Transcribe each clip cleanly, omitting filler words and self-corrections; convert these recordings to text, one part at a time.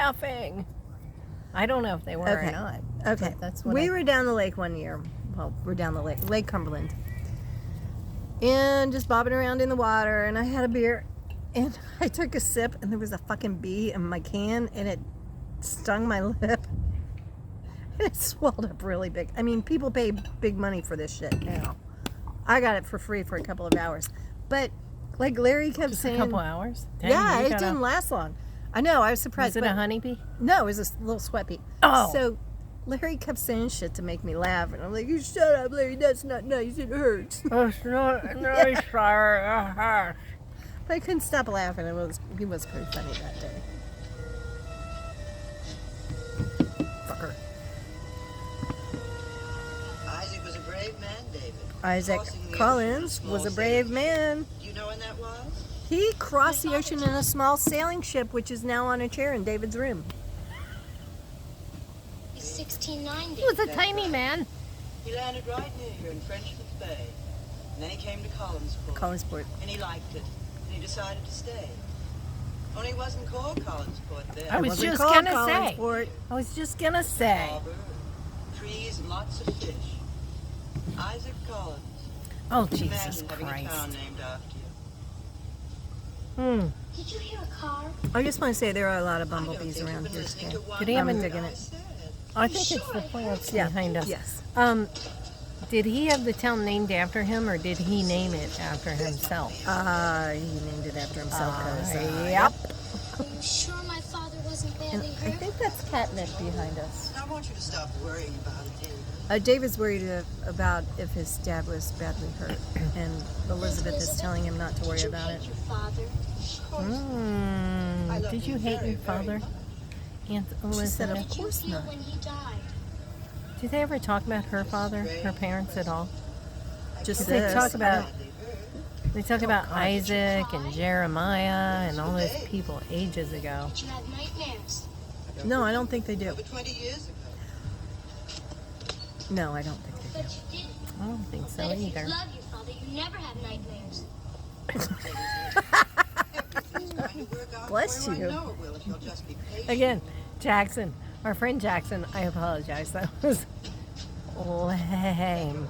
laughing. I don't know if they were or not. Okay. That's what we were down the lake one year. Well, we're down the lake, Lake Cumberland. And just bobbing around in the water. And I had a beer. And I took a sip. And there was a fucking bee in my can. And it stung my lip. And it swelled up really big. I mean, people pay big money for this shit now. I got it for free for a couple of hours. But, like Larry kept Just saying... a couple hours? Dang, yeah, it didn't last long. I know, I was surprised. Was it a honeybee? No, it was a little sweat bee. Oh. So, Larry kept saying shit to make me laugh. And I'm like, you shut up, Larry. That's not nice. It hurts. It's not nice, sir. But I couldn't stop laughing. He was pretty funny that day. Fucker. Isaac was a brave man, David. Isaac Collins was a brave man. Do you know when that was? He crossed the ocean in a small sailing ship, which is now on a chair in David's room. He's 1690. He was a tiny man. He landed right near here in Frenchman's Bay. And then he came to Collinsport. Collinsport. And he liked it. And he decided to stay. Only it wasn't called Collinsport then. I was Wasn't just called gonna say. Collinsport. I was just gonna say. Harbor, trees, and lots of fish. Isaac Collins. Oh, Jesus Imagine having a town Christ. named after you. Did you hear a car? I just want to say there are a lot of I don't bumblebees think around you've been here listening today. to one Did he have word a- digging I it. said. I think it's the plants behind us. Yes. Did he have the town named after him, or did he name it after himself? He named it after himself. 'Cause, Yep. Are you sure my father wasn't And badly I hurt? think that's catnip behind us. I want you to stop worrying about it, David. David's worried about if his dad was badly hurt, and Elizabeth is telling him not to worry Did you about hate it. your father? Of course. I love Did you him hate very, your very father, much. Aunt She said, Elizabeth? of Did you course feel not. when he died? Did they ever talk about her father, her parents at all? Just They this. talk about they talk about Isaac and Jeremiah and all those people ages ago. Did you have nightmares? No, I don't think they do. Over 20 years ago. No, I don't think they do. But you did. I don't think so But if you either. love your father, you never have nightmares. Everything's going to work out Bless for you. you. I know it will if you'll just be patient. Again, Jackson, our friend Jackson. I apologize. That was lame.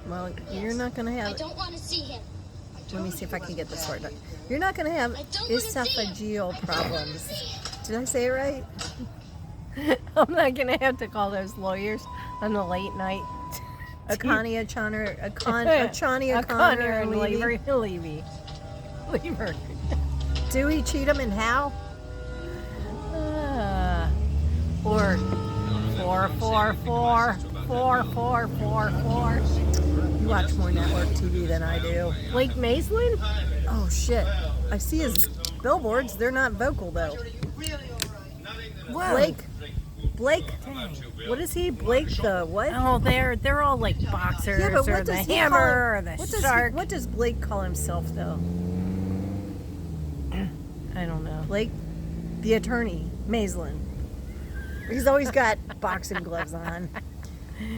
Well, you're not going to I have it. don't want to see him. Let me see if I can get this word. You're not going to have I don't wanna see him. esophageal problems. Did I say it right? I'm not gonna have to call those lawyers on the late night. Akani, Achana, Achani, Connor and Levy. Levy. Lever. Dewey, Cheatham, and Howe. Or 4444444. You watch more network TV than I do. Blake Maislin? Oh shit! I see his billboards. They're not vocal though. Whoa. Blake. What is he? Blake the what? Oh, they're all like boxers Yeah, but or what the does he hammer or call, the what shark. What does Blake call himself though? I don't know. Blake, the attorney, Maislin. He's always got boxing gloves on.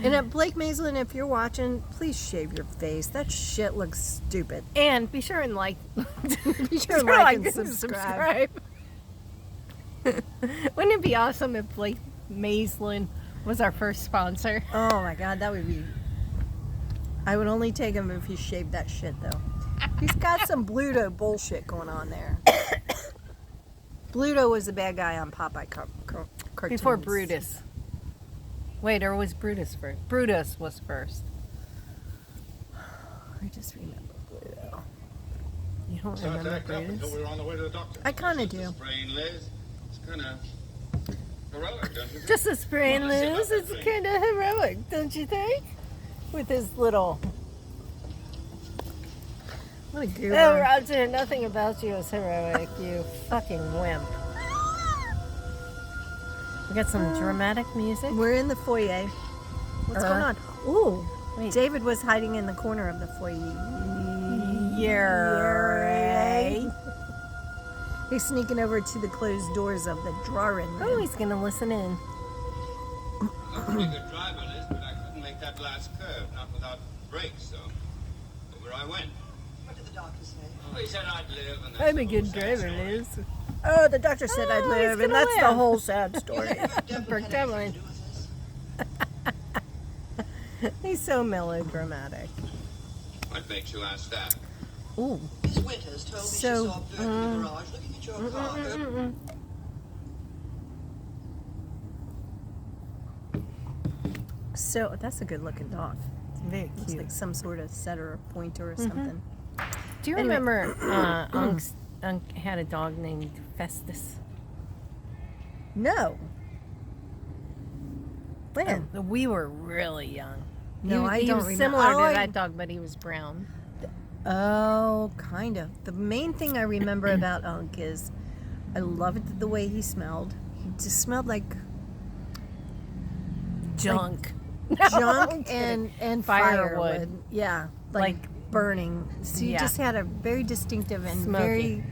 And at Blake Maislin, if you're watching, please shave your face. That shit looks stupid. And be sure and like. Be sure to like and subscribe. Wouldn't it be awesome if Blake Maislin was our first sponsor? Oh my god, that would be... I would only take him if he shaved that shit though. He's got some Bluto bullshit going on there. Bluto was the bad guy on Popeye cartoons. Before Brutus. Wait, or was Brutus first? Brutus was first. I just remember Bluto. You don't So remember act up until Brutus? we were on the way to the doctor. I kind of do. Sprain, Liz. It's kind of heroic, don't you think? Just a spray and Well, lose. It's kind of heroic, don't you think? With his little... What a goober. Oh, Roger, nothing about you is heroic, you fucking wimp. We got some dramatic music. We're in the foyer. What's going on? Ooh, Wait. David was hiding in the corner of the foyer. Yay. He's sneaking over to the closed doors of the drawing Oh, room. he's going to listen in. I'm a pretty good driver, Liz, but I couldn't make that last curve, not without brakes, so over I went. What did the doctor say? Oh, he said I'd live, and that's I'm a the good whole sad driver, story. Liz. Oh, the doctor said I'd Oh, live, he's and gonna that's the live. whole sad story. Burke Devlin. Do with this? He's so melodramatic. What makes you ask that? Ooh. Miss Winters told me So, she saw Bert in the garage looking at your car. So that's a good-looking dog. It's very Looks cute. like some sort of setter or pointer or something. Do you Anyway. remember Unc had a dog named Festus? No. When? We were really young. No, I he don't was remember. similar All to I- that dog, but he was brown. Oh, kind of. The main thing I remember about Unc is I loved the way he smelled. He just smelled like Junk. junk and Firewood. firewood. Yeah, like burning. So you Yeah. just had a very distinctive and Smoky. very,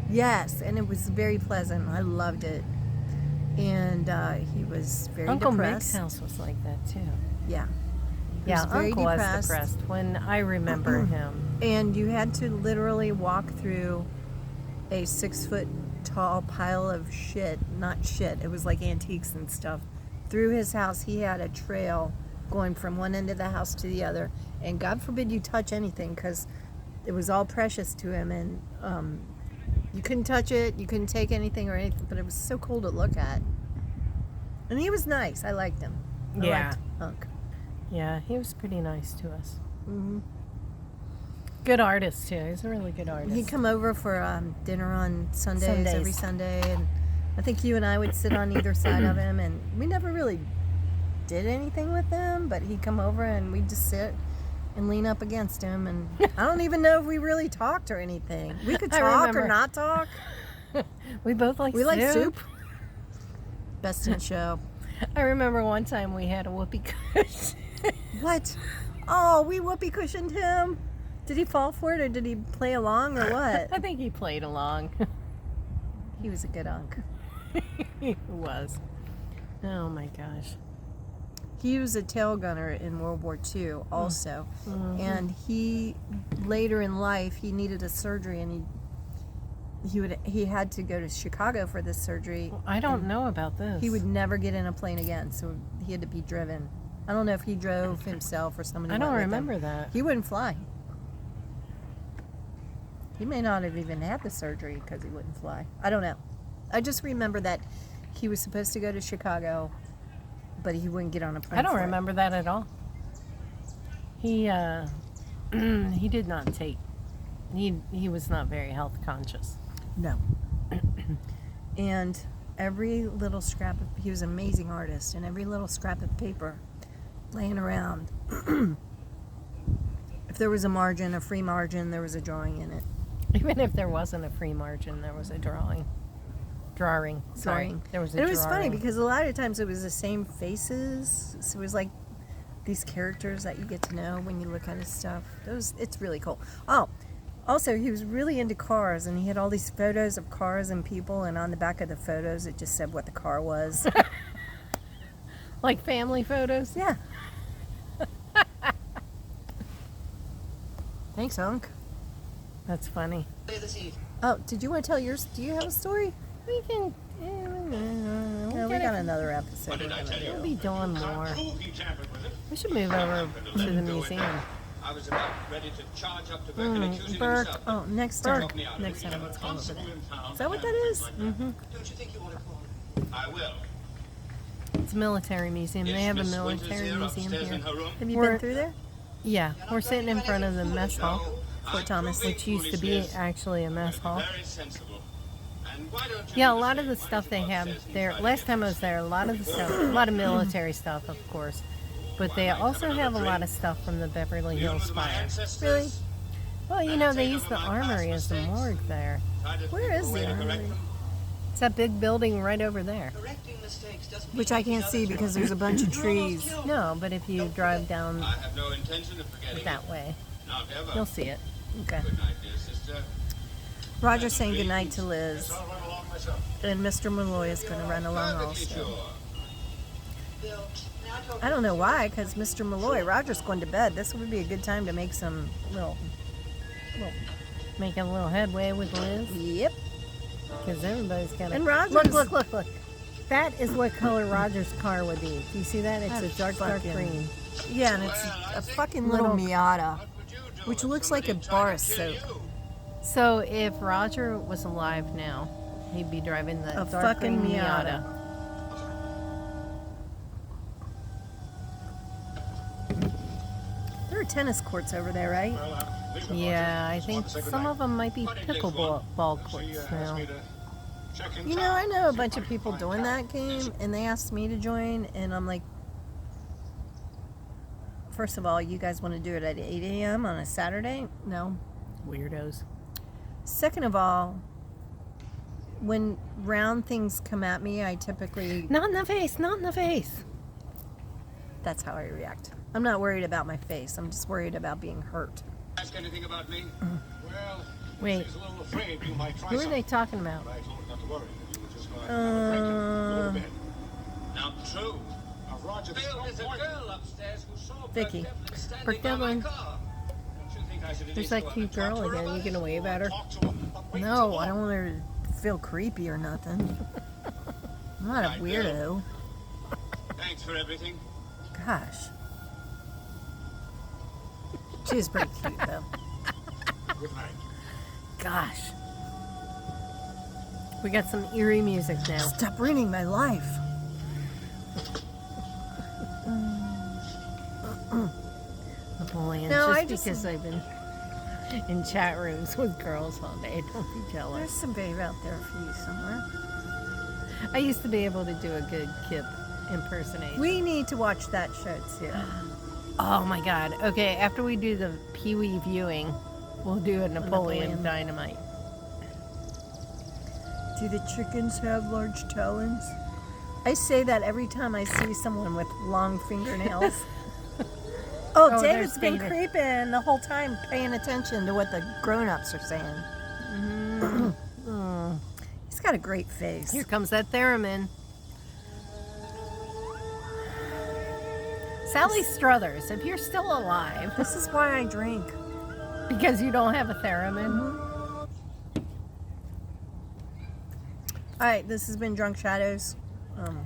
yes, and it was very pleasant. I loved it. And he was very Uncle depressed. Mick's house was like that too. Yeah. He Yeah, was very Uncle depressed. was depressed when I remember him. And you had to literally walk through a 6-foot tall pile of shit. Not shit, it was like antiques and stuff. Through his house, he had a trail going from one end of the house to the other. And God forbid you touch anything because it was all precious to him. And you couldn't touch it, you couldn't take anything or anything, but it was so cool to look at. And he was nice. I liked him. I Yeah. liked Unc. Yeah, he was pretty nice to us. Hmm. Good artist too. He's a really good artist. He'd come over for dinner on Sundays, Sundays. every Sunday, and I think you and I would sit on either side of him, and we never really did anything with him, but he'd come over and we'd just sit and lean up against him, and I don't even know if we really talked or anything. We could I talk or remember. not talk. We both like We soup. like soup. Best in show. I remember one time we had a whoopee cushion. What? Oh, we whoopee cushioned him. Did he fall for it or did he play along or what? I think he played along. He was a good Unc. He was. Oh my gosh. He was a tail gunner in World War II also. And he, later in life, he needed a surgery and he had to go to Chicago for this surgery. I don't know about this. He would never get in a plane again, so he had to be driven. I don't know if he drove himself or somebody I don't went with him. remember that. He wouldn't fly. He may not have even had the surgery because he wouldn't fly. I don't know. I just remember that he was supposed to go to Chicago, but he wouldn't get on a plane. I don't for it. remember that at all. He he did not take. He was not very health conscious. No. And every little scrap of, he was an amazing artist, and every little scrap of paper laying around, if there was a margin, a free margin, there was a drawing in it. Even if there wasn't a free margin, there was a drawing. Sorry, Drawing. there was a And it was funny drawing. because a lot of times it was the same faces, so it was like these characters that you get to know when you look at his stuff. It's really cool. Oh, also he was really into cars, and he had all these photos of cars and people, and on the back of the photos it just said what the car was. Like family photos. Yeah. Thanks, Unc. That's funny. This evening. Oh, did you want to tell yours? Do you have a story? We can. No, we got another episode. What did I tell you? We'll be doing more. Prove you tampered with it. We should move over to the museum. I was about ready to charge up to Burke and accuse him Burke. himself. Oh, next time. Talk me out of Next it. time, let's go over Constable there. in town Is that what that is? Mm-hmm. Don't you think you ought to call him? I will. It's a military museum. They have a Is Miss Winters military here museum upstairs in here. her room? Have you We're- been through there? Yeah, we're sitting in front of the mess hall, Fort Thomas, which used to be actually a mess hall. Very sensible. And why don't you Yeah, a do lot of same? the Why stuff don't they you go have upstairs and there. try to Last get time I this? was there, a lot of the stuff, a lot of military stuff, of course, but they also have a lot of stuff from the Beverly You Hills with my fire. ancestors? Really? Well, you know, they use the armory as the morgue there. Try to Where think is of a way the to correct armory? them. It's that big building right over there. Correcting mistakes doesn't Which mean I can't making see others because wrong. there's a bunch of You almost trees. killed me. No, but if you drive down I have no intention of forgetting that way, it. Not ever. you'll see it. Okay. Good night, dear sister. Roger's saying goodnight to Liz. I'll run along myself. And Mr. Malloy is going to run along Perfectly also. sure. Bill, now talk I don't know why, because Mr. Malloy, Roger's going to bed. This would be a good time to make some little Making a little headway with Liz. Yep. Because everybody's got And Roger's- Look. That is what color Roger's car would be. Do you see that? It's That's a dark fucking- green. Yeah, and it's a fucking little Miata, which looks like a bar of soap. So if Roger was alive now, he'd be driving the A dark fucking green Miata. There are tennis courts over there, right? Yeah, I think some of them might be pickleball courts now. You know, I know a bunch of people doing that game, and they asked me to join, and I'm like, first of all, you guys want to do it at 8 a.m. on a Saturday? No. Weirdos. Second of all, when round things come at me, I typically, Not in the face, not in the face. that's how I react. I'm not worried about my face. I'm just worried about being hurt. Ask anything about me? Well, Wait. she's a little afraid you might try Who are they something. talking about? But I told her not to worry. You were just going to break it. Go to bed. Not true. Now, Roger, there's a girl upstairs who saw Vicky. Burke Devlin. There's that cute girl again. You gonna wave at her? No, I don't want her to feel creepy or nothing. I'm not a weirdo. Thanks for everything. Gosh. She was pretty cute, though. Good night. Gosh. We got some eerie music now. Stop ruining my life. Napoleon, No, I just just- because I've been in chat rooms with girls all day. Don't be There's jealous. some babe out there for you somewhere. I used to be able to do a good Kip impersonation. We need to watch that show, too. Oh my god. Okay, after we do the Pee Wee viewing, we'll do a Napoleon Dynamite. Do the chickens have large talons? I say that every time I see someone with long fingernails. Oh, Oh, David's there's been David. creeping the whole time, paying attention to what the grown-ups are saying. He's got a great face. Here comes that theremin. Sally Struthers, if you're still alive, This is why I drink. because you don't have a theremin. All right, this has been Drunk Shadows.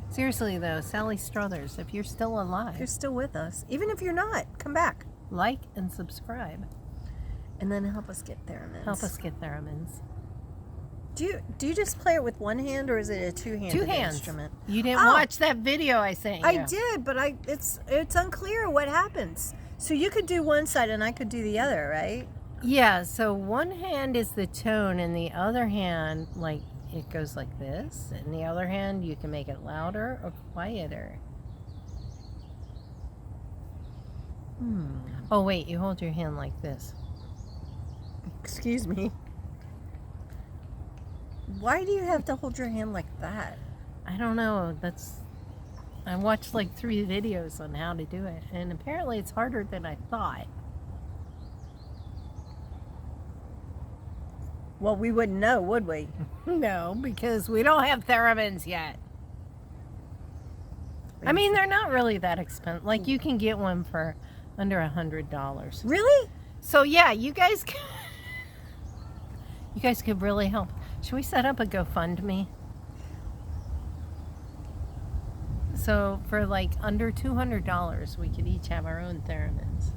Seriously though, Sally Struthers, if you're still If you're alive, still with us, even if you're not, come back like and subscribe. and then help us get theremins. Help us get theremins. Do you just play it with one hand or is it a two-handed Two hands. instrument? You didn't Oh. watch that video I sent you. I did, but it's unclear what happens. So you could do one side and I could do the other, right? Yeah, so one hand is the tone and the other hand, like, it goes like this. And the other hand, you can make it louder or quieter. Oh, wait, you hold your hand like this. Excuse me. Why do you have to hold your hand like that? I don't know. I watched like 3 videos on how to do it. And apparently it's harder than I thought. Well, we wouldn't know, would we? No, because we don't have theremins yet. I mean, they're not really that expensive. Like, you can get one for under $100. Really? So yeah, you guys could really help. Should we set up a GoFundMe? So for like under $200, we could each have our own theremins.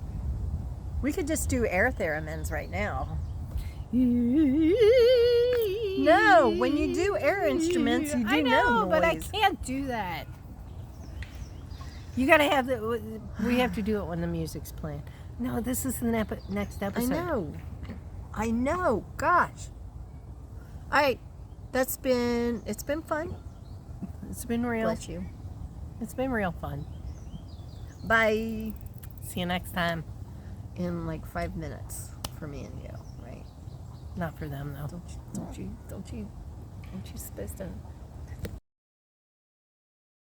We could just do air theremins right now. No, when you do air instruments, you do I know, no but I noise. can't do that. You gotta have we have to do it when the music's playing. No, this is the next I episode. know. Gosh. All right. It's been fun. It's been real. Bless you. It's been real fun. Bye. See you next time. In like 5 minutes for me and you, right? Not for them though. Don't you supposed to